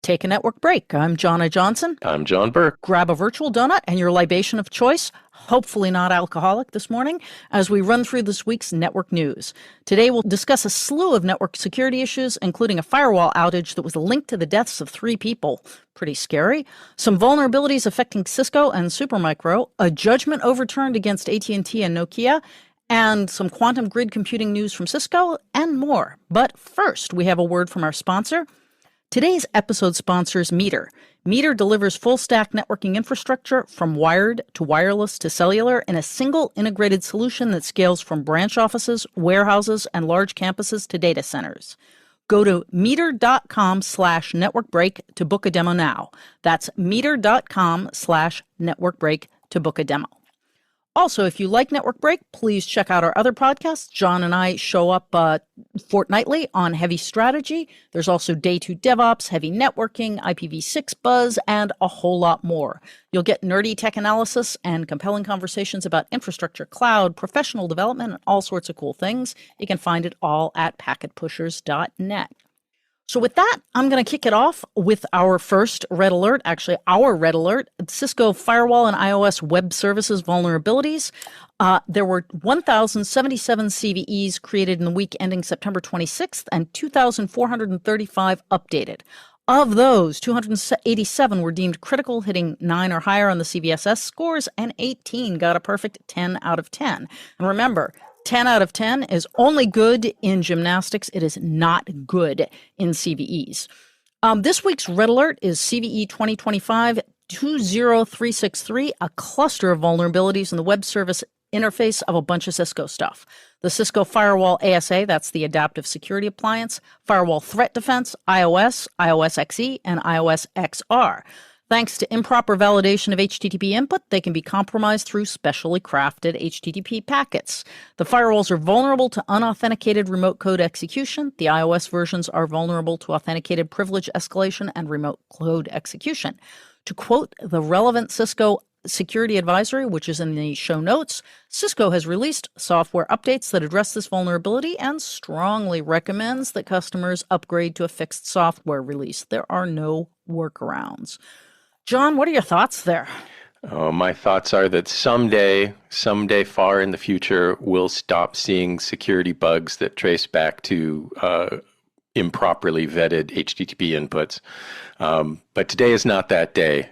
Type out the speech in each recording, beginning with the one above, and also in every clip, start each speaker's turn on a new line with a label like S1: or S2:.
S1: take a network break. I'm Jonna Johnson.
S2: I'm John Burke.
S1: Grab a virtual donut and your libation of choice, hopefully not alcoholic this morning, as we run through this week's network news. Today we'll discuss a slew of network security issues, including a firewall outage that was linked to the deaths of 3 people. Pretty scary. Some vulnerabilities affecting Cisco and Supermicro, a judgment overturned against AT&T and Nokia, and some quantum grid computing news from Cisco, and more. But first, we have a word from our sponsor. Today's episode sponsors Meter. Meter delivers full-stack networking infrastructure from wired to wireless to cellular in a single integrated solution that scales from branch offices, warehouses, and large campuses to data centers. Go to meter.com/networkbreak to book a demo now. That's meter.com/networkbreak to book a demo. Also, if you like Network Break, please check out our other podcasts. John and I show up fortnightly on heavy strategy. There's also Day 2 DevOps, heavy networking, IPv6 buzz, and a whole lot more. You'll get nerdy tech analysis and compelling conversations about infrastructure, cloud, professional development, and all sorts of cool things. You can find it all at packetpushers.net. So with that, I'm going to kick it off with our first red alert, our red alert, Cisco Firewall and iOS Web Services vulnerabilities. There were 1,077 CVEs created in the week ending September 26th and 2,435 updated. Of those, 287 were deemed critical, hitting 9 or higher on the CVSS scores, and 18 got a perfect 10 out of 10. And remember, 10 out of 10 is only good in gymnastics. It is not good in CVEs. This week's red alert is CVE 2025-20363, a cluster of vulnerabilities in the web service interface of a bunch of Cisco stuff. The Cisco Firewall ASA, that's the Adaptive Security Appliance, Firewall Threat Defense, iOS, iOS XE, and iOS XR. Thanks to improper validation of HTTP input, they can be compromised through specially crafted HTTP packets. The firewalls are vulnerable to unauthenticated remote code execution. The iOS versions are vulnerable to authenticated privilege escalation and remote code execution. To quote the relevant Cisco Security Advisory, which is in the show notes, Cisco has released software updates that address this vulnerability and strongly recommends that customers upgrade to a fixed software release. There are no workarounds. John, what are your thoughts there?
S2: Oh, my thoughts are that someday far in the future, we'll stop seeing security bugs that trace back to improperly vetted HTTP inputs. But today is not that day.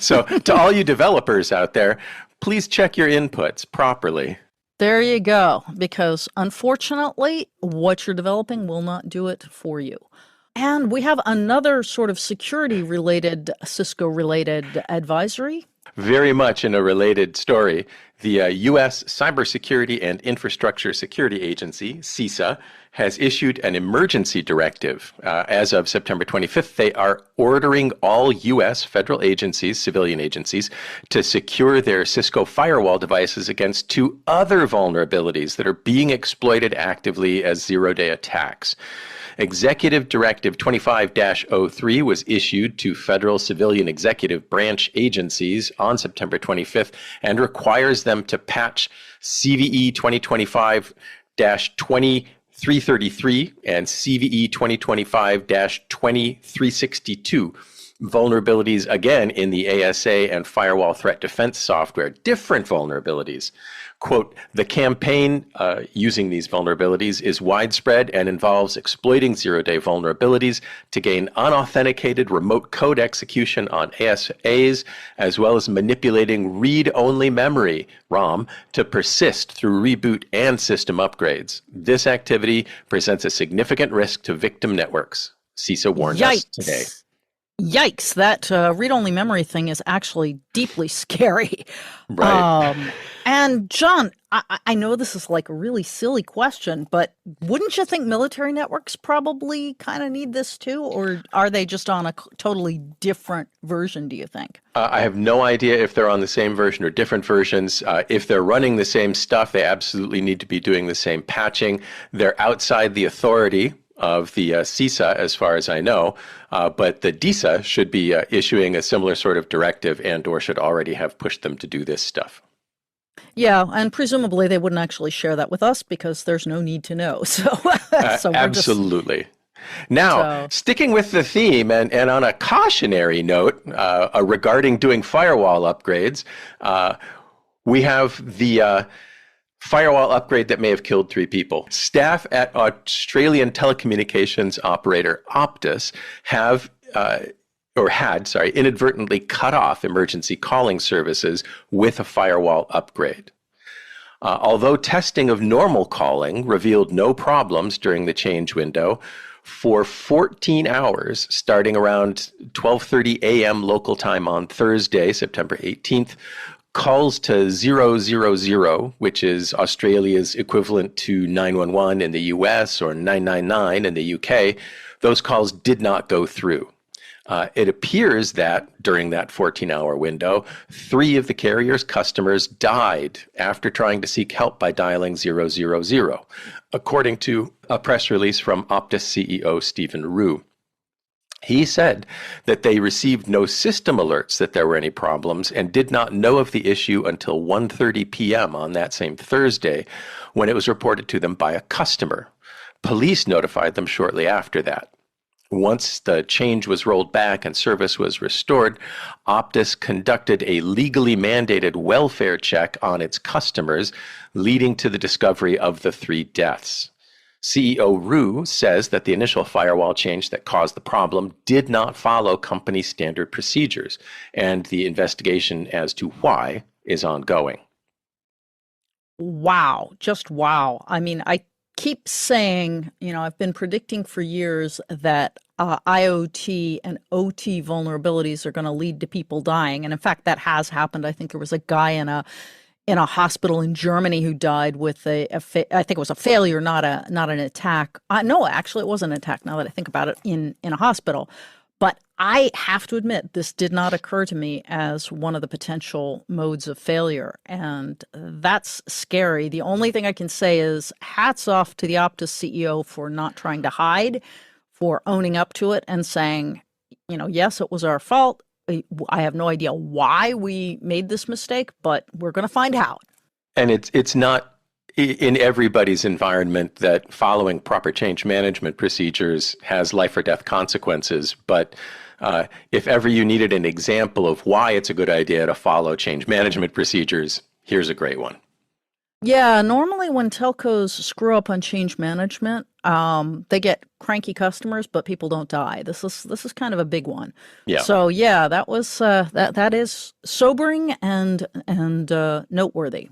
S2: So to all you developers out there, please check your inputs properly.
S1: There you go, because unfortunately, what you're developing will not do it for you. And we have another sort of security-related, Cisco-related advisory.
S2: Very much in a related story, the U.S. Cybersecurity and Infrastructure Security Agency, CISA, has issued an emergency directive. As of September 25th, they are ordering all U.S. federal agencies, civilian agencies, to secure their Cisco firewall devices against 2 other vulnerabilities that are being exploited actively as zero-day attacks. Executive Directive 25-03 was issued to federal civilian executive branch agencies on September 25th and requires them to patch CVE 2025-2333 and CVE 2025-2362. Vulnerabilities, again, in the ASA and Firewall Threat Defense software, different vulnerabilities. Quote, the campaign using these vulnerabilities is widespread and involves exploiting zero-day vulnerabilities to gain unauthenticated remote code execution on ASAs, as well as manipulating read-only memory, ROM, to persist through reboot and system upgrades. This activity presents a significant risk to victim networks. CISA warned us today.
S1: Yikes, that read-only memory thing is actually deeply scary.
S2: Right.
S1: And John, I know this is like a really silly question, but wouldn't you think military networks probably kind of need this too? Or are they just on a totally different version, do you think?
S2: I have no idea if they're on the same version or different versions. If they're running the same stuff, they absolutely need to be doing the same patching. They're outside the authority of the CISA, as far as I know, but the DISA should be issuing a similar sort of directive and or should already have pushed them to do this stuff.
S1: Yeah, and presumably they wouldn't actually share that with us because there's no need to know. So,
S2: absolutely. Now,
S1: So
S2: sticking with the theme and on a cautionary note regarding doing firewall upgrades, we have the firewall upgrade that may have killed 3 people. Staff at Australian telecommunications operator Optus had inadvertently cut off emergency calling services with a firewall upgrade. Although testing of normal calling revealed no problems during the change window, for 14 hours, starting around 12:30 a.m. local time on Thursday, September 18th, calls to 000, which is Australia's equivalent to 911 in the US or 999 in the UK, those calls did not go through. It appears that during that 14-hour window, 3 of the carrier's customers died after trying to seek help by dialing 000, according to a press release from Optus CEO Stephen Rue. He said that they received no system alerts that there were any problems and did not know of the issue until 1:30 p.m. on that same Thursday, when it was reported to them by a customer. Police notified them shortly after that. Once the change was rolled back and service was restored, Optus conducted a legally mandated welfare check on its customers, leading to the discovery of the 3 deaths. CEO Rue says that the initial firewall change that caused the problem did not follow company standard procedures, and the investigation as to why is ongoing.
S1: wow, just wow. I mean, I keep saying, I've been predicting for years that IoT and OT vulnerabilities are going to lead to people dying. And in fact, that has happened. I think there was a guy in a hospital in Germany who died with I think it was a failure, not an attack. No, actually, it was an attack. Now that I think about it, in a hospital. But I have to admit, this did not occur to me as one of the potential modes of failure, and that's scary. The only thing I can say is hats off to the Optus CEO for not trying to hide, for owning up to it and saying, yes, it was our fault. I have no idea why we made this mistake, but we're going to find out.
S2: And it's not in everybody's environment that following proper change management procedures has life or death consequences. But if ever you needed an example of why it's a good idea to follow change management procedures, here's a great one.
S1: Yeah, normally when telcos screw up on change management, they get cranky customers, but people don't die. This is kind of a big one.
S2: Yeah.
S1: So yeah, that was that is sobering and noteworthy.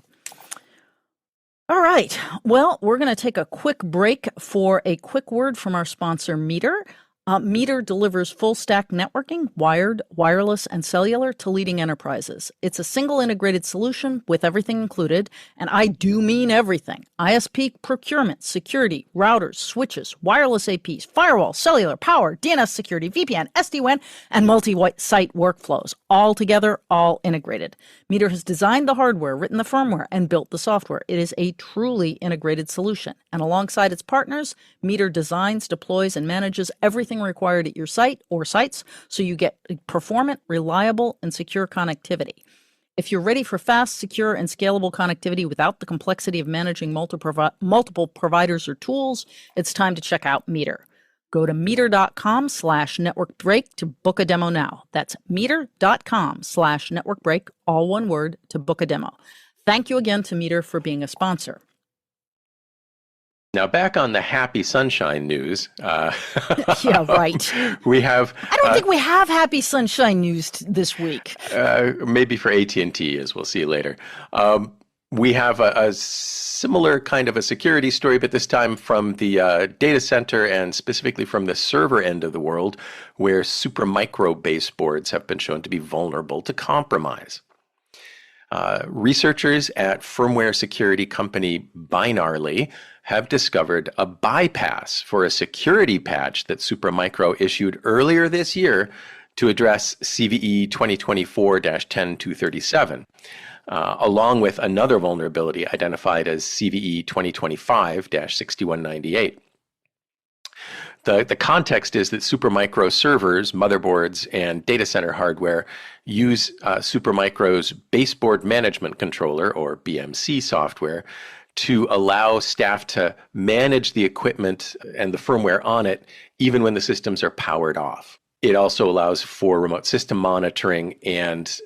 S1: All right. Well, we're going to take a quick break for a quick word from our sponsor, Meter. Meter delivers full-stack networking, wired, wireless, and cellular to leading enterprises. It's a single integrated solution with everything included, and I do mean everything. ISP procurement, security, routers, switches, wireless APs, firewall, cellular, power, DNS security, VPN, SD-WAN, and multi-site workflows, all together, all integrated. Meter has designed the hardware, written the firmware, and built the software. It is a truly integrated solution. And alongside its partners, Meter designs, deploys, and manages everything required at your site or sites so you get performant, reliable, and secure connectivity. If you're ready for fast, secure, and scalable connectivity without the complexity of managing multiple providers or tools, it's time to check out Meter. Go to meter.com/networkbreak to book a demo now. That's meter.com/networkbreak, all one word, to book a demo. Thank you again to Meter for being a sponsor.
S2: Now, back on the happy sunshine news.
S1: Yeah, right.
S2: We have.
S1: I don't think we have happy sunshine news this week.
S2: Maybe for AT&T, as we'll see later. We have a similar kind of a security story, but this time from the data center and specifically from the server end of the world, where Supermicro baseboards have been shown to be vulnerable to compromise. Researchers at firmware security company Binarly have discovered a bypass for a security patch that Supermicro issued earlier this year to address CVE 2024-10237, along with another vulnerability identified as CVE 2025-6198. The context is that Supermicro servers, motherboards, and data center hardware use Supermicro's baseboard management controller, or BMC software, to allow staff to manage the equipment and the firmware on it, even when the systems are powered off. It also allows for remote system monitoring and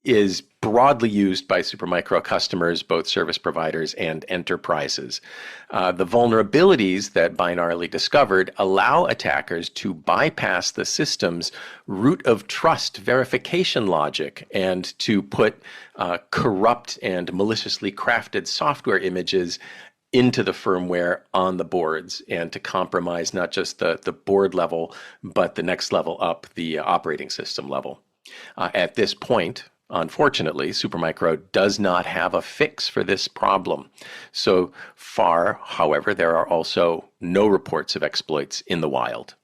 S2: is broadly used by Supermicro customers, both service providers and enterprises. The vulnerabilities that Binarily discovered allow attackers to bypass the system's root of trust verification logic and to put corrupt and maliciously crafted software images into the firmware on the boards, and to compromise not just the board level, but the next level up, the operating system level. At this point, unfortunately, Supermicro does not have a fix for this problem. So far, however, there are also no reports of exploits in the wild.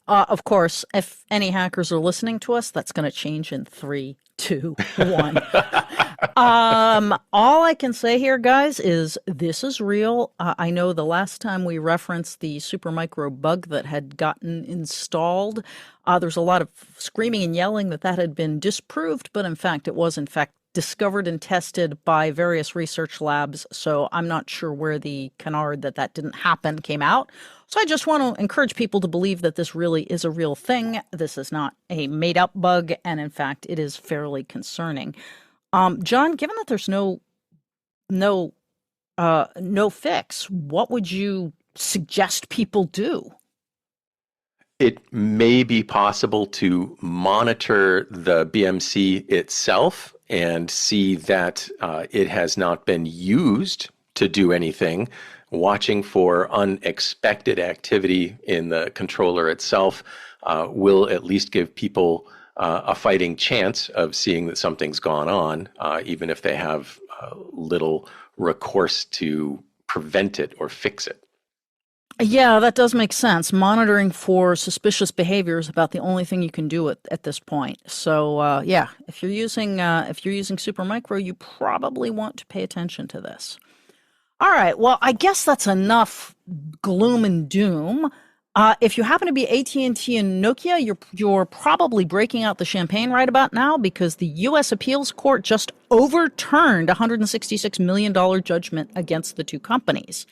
S1: Of course, if any hackers are listening to us, that's going to change in 3, 2, 1. All I can say here, guys, is this is real. I know the last time we referenced the Supermicro bug that had gotten installed, there's a lot of screaming and yelling that had been disproved, but in fact, it was in fact discovered and tested by various research labs. So I'm not sure where the canard that didn't happen came out. So I just want to encourage people to believe that this really is a real thing. This is not a made-up bug, and in fact, it is fairly concerning. John, given that there's no fix, what would you suggest people do?
S2: It may be possible to monitor the BMC itself and see that it has not been used to do anything. Watching for unexpected activity in the controller itself will at least give people a fighting chance of seeing that something's gone on, even if they have little recourse to prevent it or fix it.
S1: Yeah, that does make sense. Monitoring for suspicious behavior is about the only thing you can do at this point. So yeah, if you're using Supermicro, you probably want to pay attention to this. All right, well, I guess that's enough gloom and doom. If you happen to be AT&T and Nokia, you're probably breaking out the champagne right about now, because the U.S. Appeals Court just overturned a $166 million judgment against the two companies.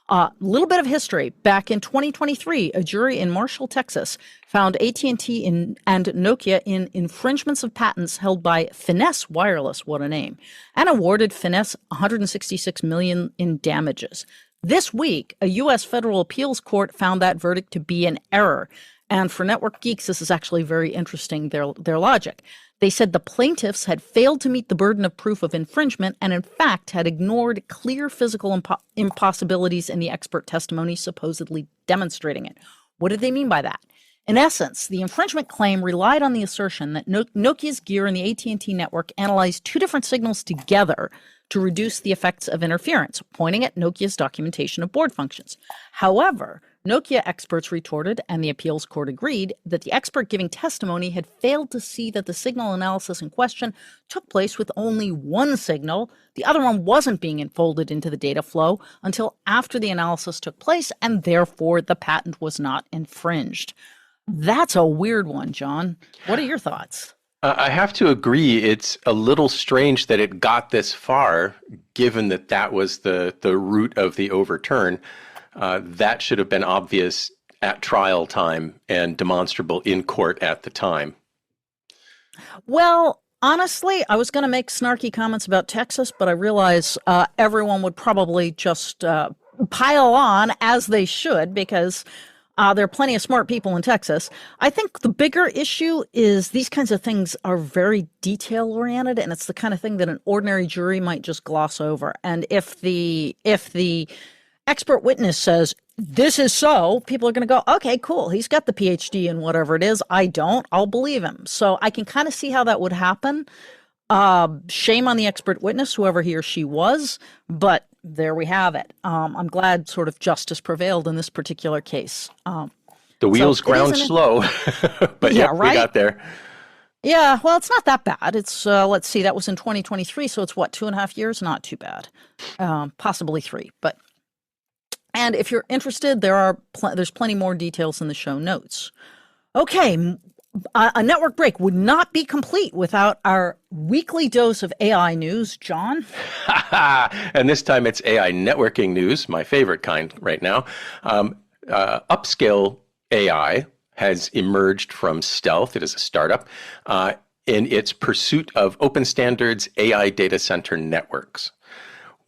S1: A little bit of history. Back in 2023, a jury in Marshall, Texas, found AT&T and Nokia in infringements of patents held by Finesse Wireless, what a name, and awarded Finesse $166 million in damages. This week, a U.S. federal appeals court found that verdict to be an error. And for network geeks, this is actually very interesting, their logic. They said the plaintiffs had failed to meet the burden of proof of infringement and, in fact, had ignored clear physical impossibilities in the expert testimony supposedly demonstrating it. What did they mean by that? In essence, the infringement claim relied on the assertion that Nokia's gear and the AT&T network analyzed two different signals together to reduce the effects of interference, pointing at Nokia's documentation of board functions. However, Nokia experts retorted, and the appeals court agreed, that the expert giving testimony had failed to see that the signal analysis in question took place with only one signal. The other one wasn't being enfolded into the data flow until after the analysis took place, and therefore the patent was not infringed. That's a weird one, John. What are your thoughts?
S2: I have to agree. It's a little strange that it got this far, given that was the root of the overturn. That should have been obvious at trial time and demonstrable in court at the time.
S1: Well, honestly, I was going to make snarky comments about Texas, but I realize everyone would probably just pile on, as they should, because there are plenty of smart people in Texas. I think the bigger issue is these kinds of things are very detail-oriented, and it's the kind of thing that an ordinary jury might just gloss over. And if the expert witness says, this is so, people are going to go, okay, cool. He's got the PhD in whatever it is. I don't. I'll believe him. So I can kind of see how that would happen. Shame on the expert witness, whoever he or she was. But there we have it. I'm glad sort of justice prevailed in this particular case.
S2: The wheels ground slow, but yeah, right? We got there.
S1: Yeah, well, it's not that bad. It's, let's see, that was in 2023. So it's what, 2.5 years? Not too bad. Possibly 3, but. And if you're interested, there's plenty more details in the show notes. Okay, A network break would not be complete without our weekly dose of AI news, John.
S2: And this time it's AI networking news, my favorite kind right now. Upscale AI has emerged from stealth. It is a startup in its pursuit of open standards AI data center networks.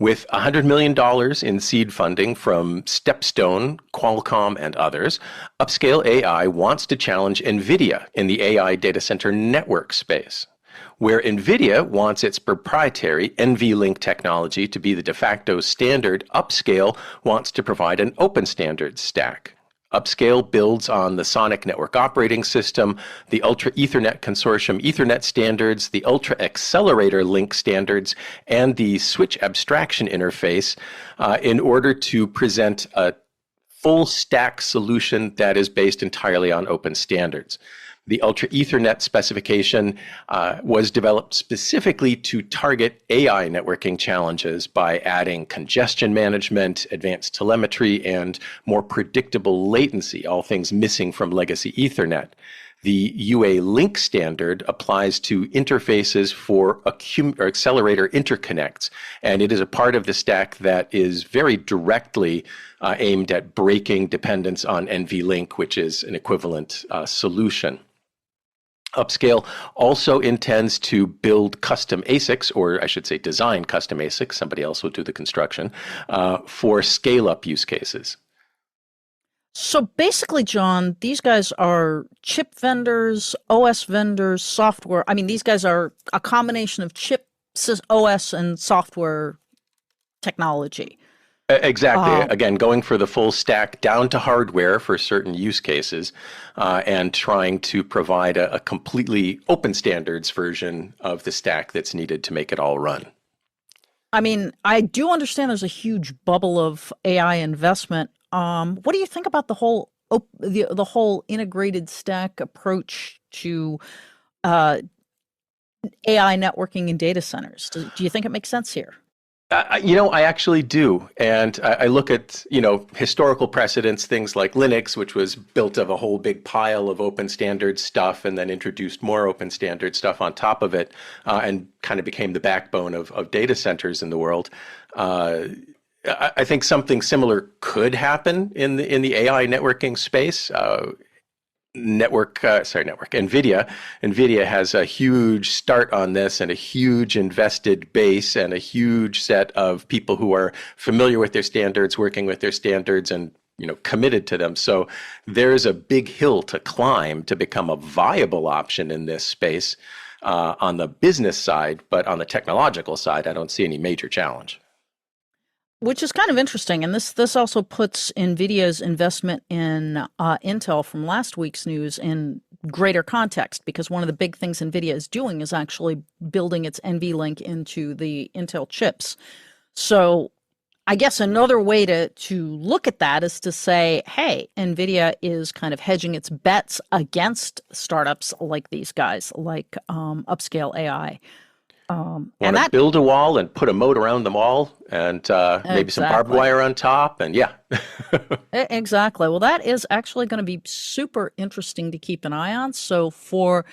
S2: With $100 million in seed funding from Stepstone, Qualcomm, and others, Upscale AI wants to challenge NVIDIA in the AI data center network space. Where NVIDIA wants its proprietary NVLink technology to be the de facto standard, Upscale wants to provide an open standards stack. Upscale builds on the Sonic Network Operating System, the Ultra Ethernet Consortium Ethernet standards, the Ultra Accelerator Link standards, and the Switch Abstraction Interface in order to present a full stack solution that is based entirely on open standards. The Ultra Ethernet specification was developed specifically to target AI networking challenges by adding congestion management, advanced telemetry, and more predictable latency, all things missing from legacy Ethernet. The UA Link standard applies to interfaces for accelerator interconnects, and it is a part of the stack that is very directly aimed at breaking dependence on NVLink, which is an equivalent solution. Upscale also intends to build custom ASICs, or I should say design custom ASICs, somebody else will do the construction, for scale-up use cases.
S1: So basically, John, these guys are chip vendors, OS vendors, software. I mean, these guys are a combination of chip, OS, and software technology.
S2: Exactly. Again, going for the full stack down to hardware for certain use cases and trying to provide a completely open standards version of the stack that's needed to make it all run.
S1: I mean, I do understand there's a huge bubble of AI investment. What do you think about the whole integrated stack approach to AI networking in data centers? Do you think it makes sense here?
S2: I actually do. And I look at, historical precedents, things like Linux, which was built of a whole big pile of open standard stuff and then introduced more open standard stuff on top of it and kind of became the backbone of data centers in the world. I think something similar could happen in the AI networking space. NVIDIA has a huge start on this and a huge invested base and a huge set of people who are familiar with their standards, working with their standards, and committed to them. So there's a big hill to climb to become a viable option in this space on the business side, but on the technological side, I don't see any major challenge.
S1: Which is kind of interesting, and this also puts NVIDIA's investment in Intel from last week's news in greater context, because one of the big things NVIDIA is doing is actually building its NVLink into the Intel chips. So I guess another way to look at that is to say, hey, NVIDIA is kind of hedging its bets against startups like these guys, like Upscale AI.
S2: Want to build a wall and put a moat around them all, and maybe some barbed wire on top, and yeah.
S1: Exactly. Well, that is actually going to be super interesting to keep an eye on. So for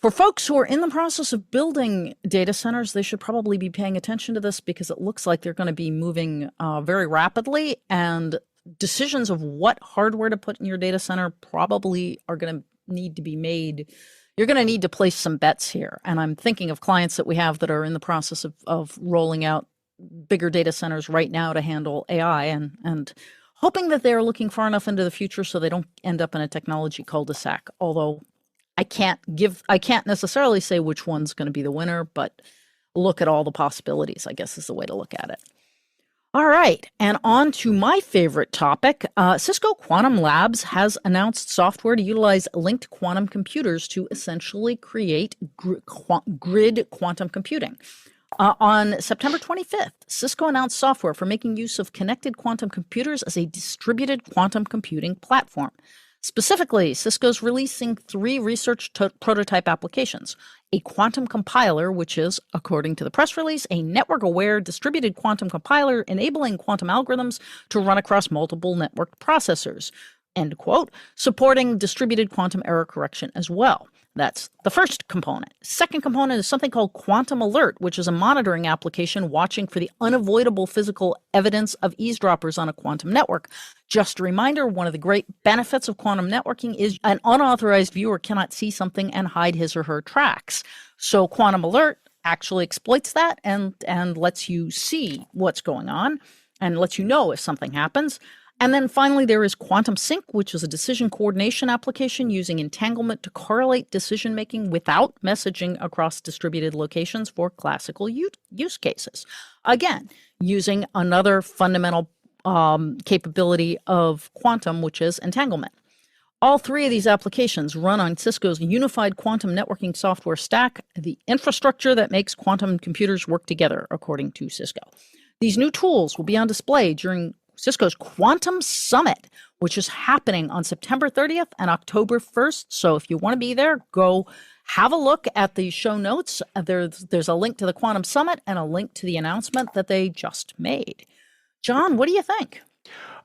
S1: folks who are in the process of building data centers, they should probably be paying attention to this, because it looks like they're going to be moving very rapidly, and decisions of what hardware to put in your data center probably are going to need to be made. You're going to need to place some bets here. And I'm thinking of clients that we have that are in the process of rolling out bigger data centers right now to handle AI, and hoping that they're looking far enough into the future so they don't end up in a technology cul-de-sac. Although I can't necessarily say which one's going to be the winner, but look at all the possibilities, I guess, is the way to look at it. All right, and on to my favorite topic. Cisco Quantum Labs has announced software to utilize linked quantum computers to essentially create grid quantum computing. On September 25th, Cisco announced software for making use of connected quantum computers as a distributed quantum computing platform. Specifically, Cisco's releasing 3 research prototype applications: a quantum compiler, which is, according to the press release, a network-aware distributed quantum compiler enabling quantum algorithms to run across multiple network processors, end quote, supporting distributed quantum error correction as well. That's the first component. Second component is something called Quantum Alert, which is a monitoring application watching for the unavoidable physical evidence of eavesdroppers on a quantum network. Just a reminder, one of the great benefits of quantum networking is an unauthorized viewer cannot see something and hide his or her tracks. So Quantum Alert actually exploits that and lets you see what's going on and lets you know if something happens. And then finally, there is Quantum Sync, which is a decision coordination application using entanglement to correlate decision-making without messaging across distributed locations for classical use cases. Again, using another fundamental capability of quantum, which is entanglement. All three of these applications run on Cisco's unified quantum networking software stack, the infrastructure that makes quantum computers work together, according to Cisco. These new tools will be on display during Cisco's Quantum Summit, which is happening on September 30th and October 1st. So if you want to be there, go have a look at the show notes. There's a link to the Quantum Summit and a link to the announcement that they just made. John, what do you think?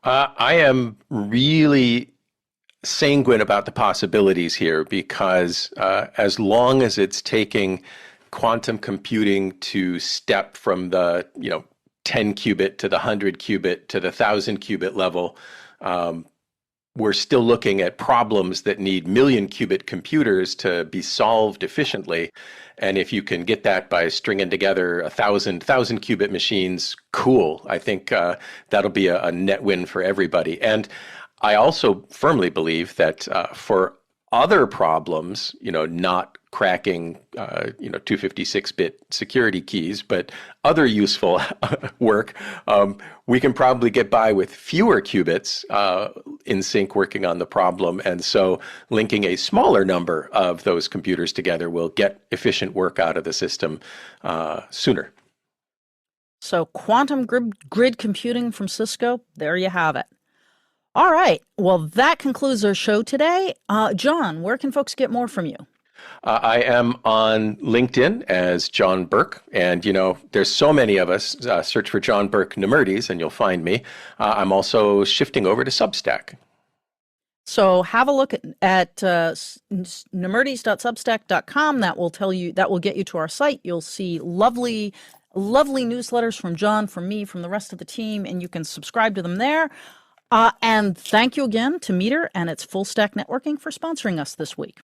S2: I am really sanguine about the possibilities here because as long as it's taking quantum computing to step from the 10 qubit to the 100 qubit to the 1,000 qubit level, we're still looking at problems that need million qubit computers to be solved efficiently. And if you can get that by stringing together 1,000 qubit machines, cool. I think that'll be a net win for everybody. And I also firmly believe that for other problems, not cracking 256-bit security keys, but other useful work, we can probably get by with fewer qubits in sync working on the problem. And so linking a smaller number of those computers together will get efficient work out of the system sooner.
S1: So quantum grid computing from Cisco, there you have it. All right. Well, that concludes our show today. John, where can folks get more from you?
S2: I am on LinkedIn as John Burke, and there's so many of us. Search for John Burke Nemertes, and you'll find me. I'm also shifting over to Substack.
S1: So have a look at nemertes.substack.com. That will get you to our site. You'll see lovely newsletters from John, from me, from the rest of the team, and you can subscribe to them there. And thank you again to Meter and its Full Stack Networking for sponsoring us this week.